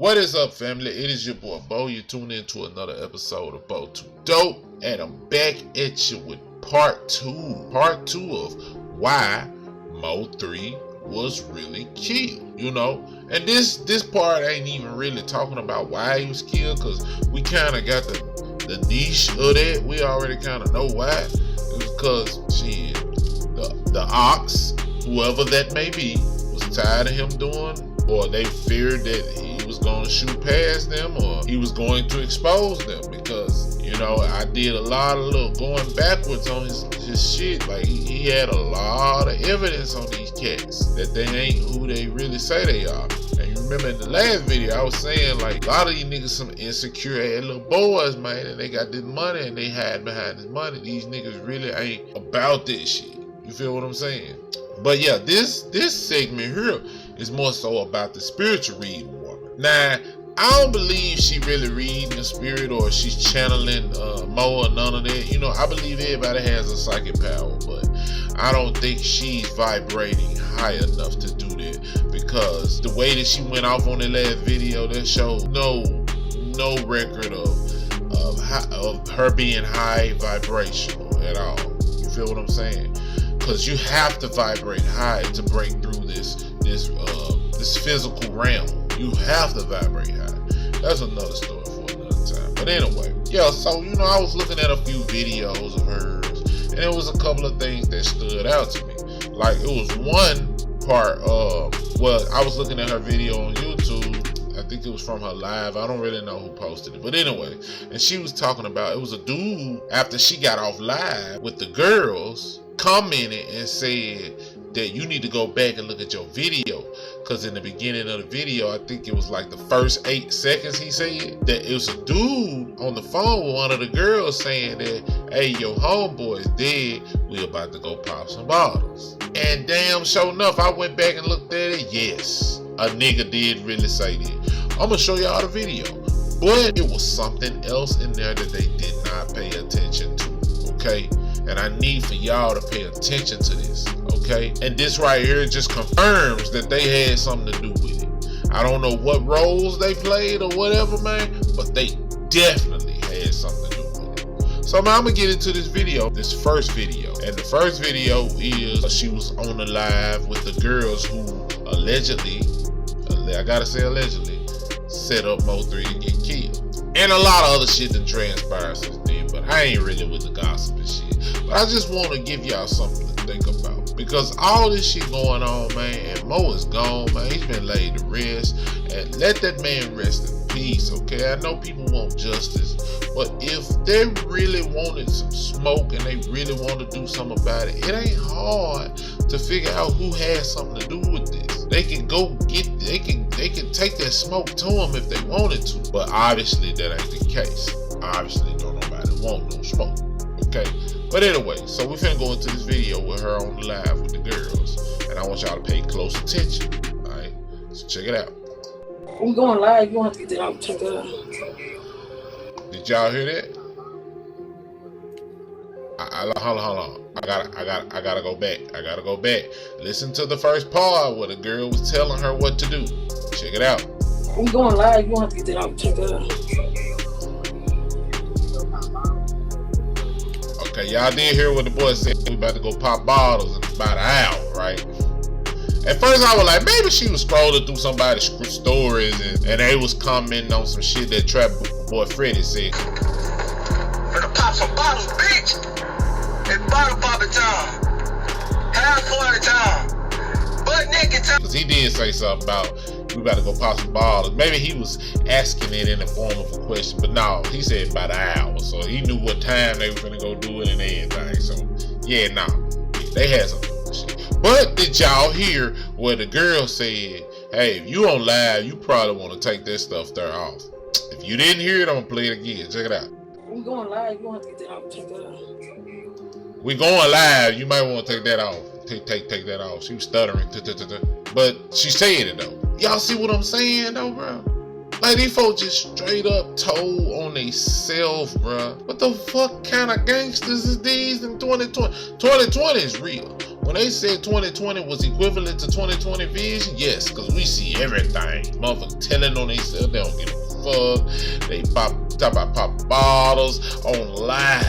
What is up, family? It is your boy Bo. You tune in to another episode of Bo Too Dope, and I'm back at you with part two of why MO3 was really killed, you know. And this part ain't even really talking about why he was killed, because we kind of got the niche of that. We already kind of know why. It was because the ox, whoever that may be, was tired of him doing, or they feared that he was going to shoot past them, or he was going to expose them. Because, you know, I did a lot of little going backwards on his shit. Like, he had a lot of evidence on these cats that they ain't who they really say they are. And you remember in the last video, I was saying, like, a lot of these niggas some insecure ass little boys, man, and they got this money and they hide behind this money. These niggas really ain't about this shit. You feel what I'm saying? But yeah, this segment here is more so about the spiritual reading woman. Now, I don't believe she really reading the spirit or she's channeling Mo or none of that. You know, I believe everybody has a psychic power, but I don't think she's vibrating high enough to do that, because the way that she went off on the last video, that showed no record of her being high vibrational at all. You feel what I'm saying? Because you have to vibrate high to break through this physical realm. You have to vibrate high. That's another story for another time. But anyway, yeah, so, you know, I was looking at a few videos of hers, and there was a couple of things that stood out to me. Like, it was one part of, well, I was looking at her video on YouTube. I think it was from her live. I don't really know who posted it. But anyway, and she was talking about, it was a dude, after she got off live with the girls, commented and said that you need to go back and look at your video, because in the beginning of the video, I think it was like the first 8 seconds, he said that it was a dude on the phone with one of the girls saying that, hey, your homeboy is dead, we about to go pop some bottles. And damn sure enough, I went back and looked at it. Yes, a nigga did really say that. I'm gonna show y'all the video, but it was something else in there that they did not pay attention to, okay? And I need for y'all to pay attention to this, okay? And this right here just confirms that they had something to do with it. I don't know what roles they played or whatever, man, but they definitely had something to do with it. So now I'm gonna get into this video, this first video. And the first video is she was on the live with the girls who allegedly, I gotta say allegedly, set up MO3 to get killed. And a lot of other shit that transpired since then, but I ain't really with the gossip and shit. But I just want to give y'all something to think about, because all this shit going on, man, and Mo is gone, man. He's been laid to rest, and let that man rest in peace, okay? I know people want justice, but if they really wanted some smoke and they really want to do something about it, it ain't hard to figure out who has something to do with this. They can go get, they can take that smoke to them if they wanted to, but obviously that ain't the case. Obviously don't nobody want no smoke, okay? But anyway, so we finna go into this video with her on the live with the girls, and I want y'all to pay close attention, alright? So check it out. We going live, you want to get that out, check that out. Did y'all hear that? Hold on. I gotta go back. Listen to the first part where the girl was telling her what to do. Check it out. We going live, you want to get that out, check that out. Okay, y'all did hear what the boy said. We about to go pop bottles in about an hour, right? At first I was like, maybe she was scrolling through somebody's stories and they was commenting on some shit that Trap Boy Freddy said. Gonna pop some bottles, bitch! It's bottle popping time. Half party time. Butt naked time. Cause he did say something about we about to go pop some bottles. Maybe he was asking it in the form of a question, but no, he said about an hour. So he knew what time they were gonna go do it and everything. So yeah, nah, they had some shit. But did y'all hear where the girl said, hey, if you on live, you probably want to take that stuff there off. If you didn't hear it, I'm gonna play it again. Check it out. We going live, you want to get that out, check that out. We going live, you might want to take that off. Take that off. She was stuttering. But she said it though. Y'all see what I'm saying though, bro? Like, these folks just straight up told on they self, bro. What the fuck kind of gangsters is these in 2020? 2020 is real. When they said 2020 was equivalent to 2020 vision, yes, because we see everything. Motherfuckers telling on themselves, they don't give a fuck. They talk about pop bottles on live.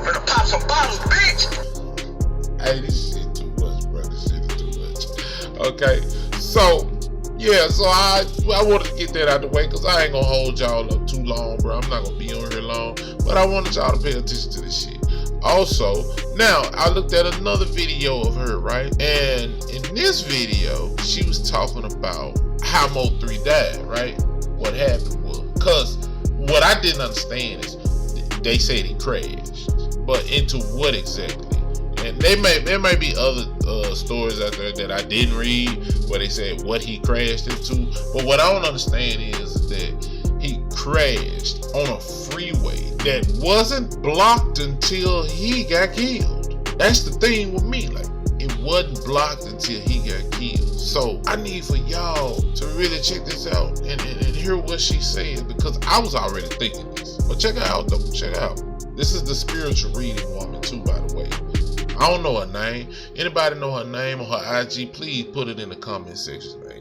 Better pop some bottles, bitch. Hey, this shit too much, bro. This shit is too much. Okay, so yeah, so I wanted to get that out the way because I ain't gonna hold y'all up too long, bro. I'm not gonna be on here long, but I wanted y'all to pay attention to this shit. Also, now I looked at another video of her, right? And in this video, she was talking about how MO3 died, right? What happened was, because what I didn't understand is they said he crashed, but into what exactly? And there may be other stories out there that I didn't read where they said what he crashed into, but what I don't understand is that he crashed on a freeway that wasn't blocked until he got killed. That's the thing with me, like, it wasn't blocked until he got killed. So I need for y'all to really check this out and hear what she's saying, because I was already thinking this. But check it out though, check it out. This is the spiritual reading woman too, by the way. I don't know her name. Anybody know her name or her IG, please put it in the comment section, man.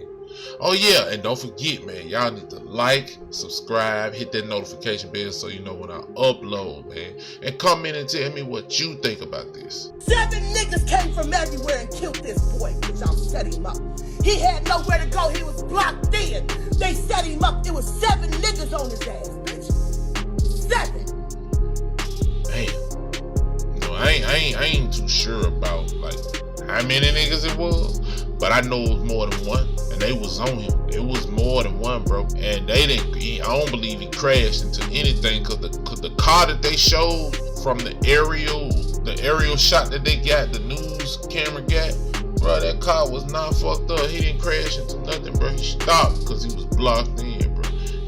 Oh yeah, and don't forget, man, y'all need to like, subscribe, hit that notification bell so you know when I upload, man. And comment and tell me what you think about this. 7 niggas came from everywhere and killed this boy, which I'll set him up. He had nowhere to go, he was blocked in. They set him up, it was 7 niggas on his ass, bitch. 7. Damn. No, I ain't too sure about like how many niggas it was, but I know it was more than one. And they was on him. It was more than one, bro. And they didn't. I don't believe he crashed into anything, cause the car that they showed from the aerial shot that they got, the news camera got, bro, that car was not fucked up. He didn't crash into nothing, bro. He stopped because he was blocked in, bro.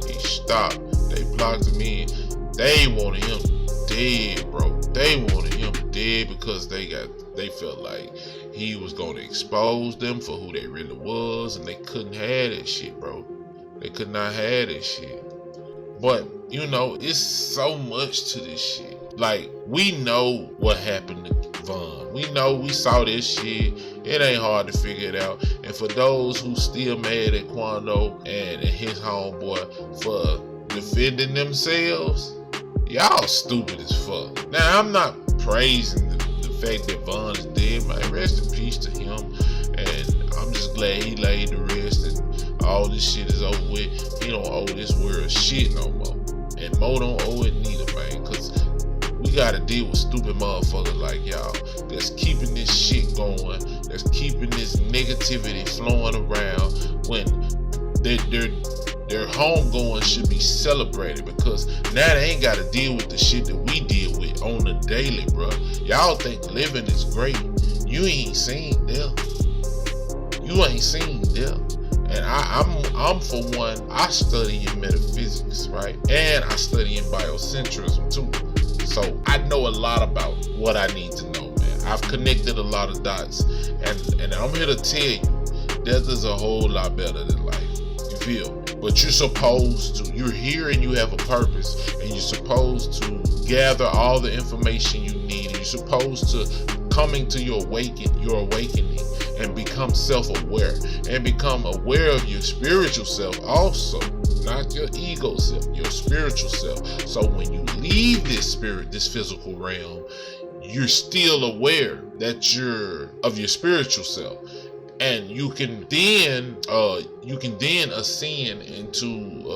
He stopped. They blocked him in. They wanted him dead, bro. They wanted him dead because they felt like he was going to expose them for who they really was, and they couldn't have that shit, bro. They could not have that shit. But, you know, it's so much to this shit. Like, we know what happened to Von. We know, we saw this shit. It ain't hard to figure it out. And for those who still mad at Quando and his homeboy for defending themselves, y'all stupid as fuck. Now, I'm not praising the fact that Von is dead, man. Rest in peace to him, and I'm just glad he laid to rest and all this shit is over with. He don't owe this world shit no more, and Mo don't owe it neither, man, because we gotta deal with stupid motherfuckers like y'all that's keeping this shit going, that's keeping this negativity flowing around when their homegoing should be celebrated, because now they ain't got to deal with the shit that we deal with on the daily, bro. Y'all think living is great. You ain't seen them. You ain't seen them. And I'm for one, I study in metaphysics, right? And I study in biocentrism too. So I know a lot about what I need to know, man. I've connected a lot of dots, and I'm here to tell you, death is a whole lot better than life. You feel? But you're supposed to, you're here and you have a purpose, and you're supposed to gather all the information you need, and you're supposed to come into your awakening and become self-aware and become aware of your spiritual self also, not your ego self, your spiritual self. So when you leave this physical realm, you're still aware that you're of your spiritual self. And you can then ascend into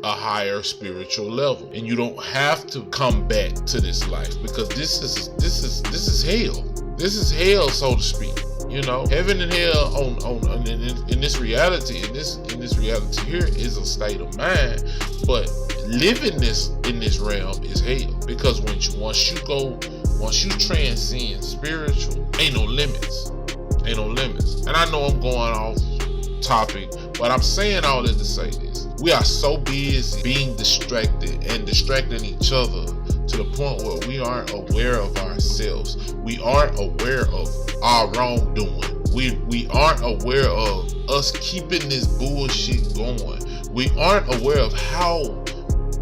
a higher spiritual level, and you don't have to come back to this life, because this is hell. This is hell, so to speak. You know, heaven and hell in this reality, in this reality here is a state of mind, but living in this realm is hell, because once you transcend spiritual, ain't no limits. Ain't no limits. And I know I'm going off topic, but I'm saying all this to say this. We are so busy being distracted and distracting each other to the point where we aren't aware of ourselves. We aren't aware of our wrongdoing. We aren't aware of us keeping this bullshit going. We aren't aware of how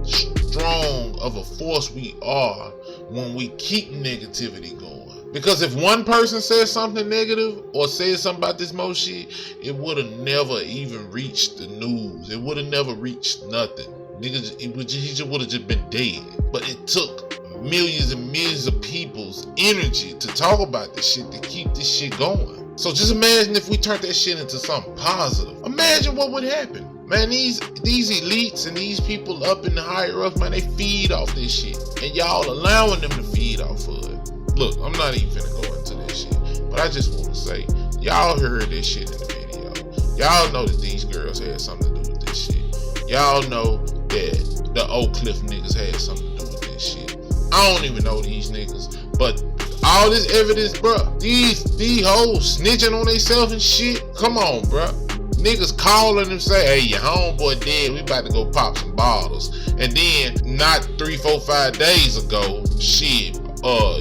strong of a force we are when we keep negativity going. Because if one person said something negative or said something about this Mo shit, it would have never even reached the news. It would have never reached nothing. Niggas, he just would have just been dead. But it took millions and millions of people's energy to talk about this shit, to keep this shit going. So just imagine if we turned that shit into something positive. Imagine what would happen. Man, these elites and these people up in the higher ups, man, they feed off this shit. And y'all allowing them to feed off of it. Look, I'm not even finna go into this shit, but I just want to say, y'all heard this shit in the video. Y'all know that these girls had something to do with this shit. Y'all know that the Oak Cliff niggas had something to do with this shit. I don't even know these niggas, but all this evidence, bruh, these hoes snitching on themselves and shit. Come on, bruh. Niggas calling and say, hey, your homeboy dead, we about to go pop some bottles. And then, not 3, 4, 5 days ago, shit,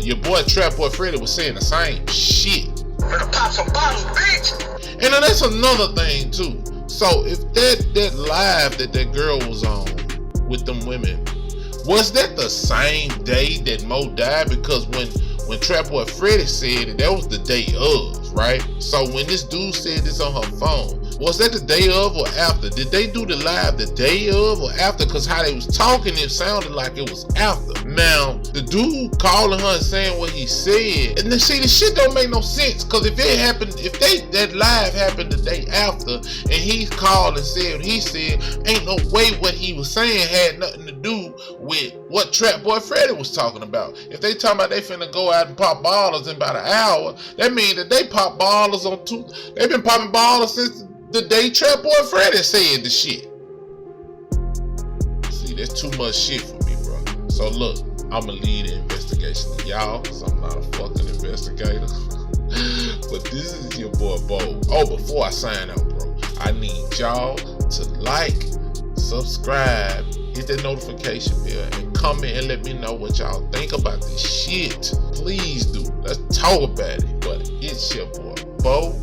your boy Trap Boy Freddy was saying the same shit. Better pop some bottles, bitch. And that's another thing too. So if that live that girl was on with them women, was that the same day that Mo died? Because when Trap Boy Freddy said it, that was the day of, right? So when this dude said this on her phone, was that the day of or after? Did they do the live the day of or after? Because how they was talking, it sounded like it was after. Now, the dude calling her and saying what he said, and then see, the shit don't make no sense. Because if it happened, that live happened the day after, and he called and said what he said, ain't no way what he was saying had nothing to do with what Trap Boy Freddy was talking about. If they talking about they finna go out and pop ballers in about an hour, that means that they pop ballers on they've been popping ballers since the day Trap Boy Freddy said the shit. See, that's too much shit for me, bro. So look, I'ma lead the investigation to y'all, because I'm not a fucking investigator. But this is your boy Bo. Oh, before I sign out, bro, I need y'all to like, subscribe, hit that notification bell, and comment and let me know what y'all think about this shit. Please do. Let's talk about it. But it's your boy Bo.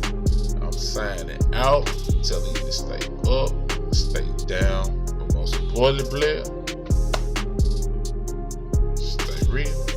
I'm signing out, telling you to stay up, stay down, but most importantly, Blair, stay real.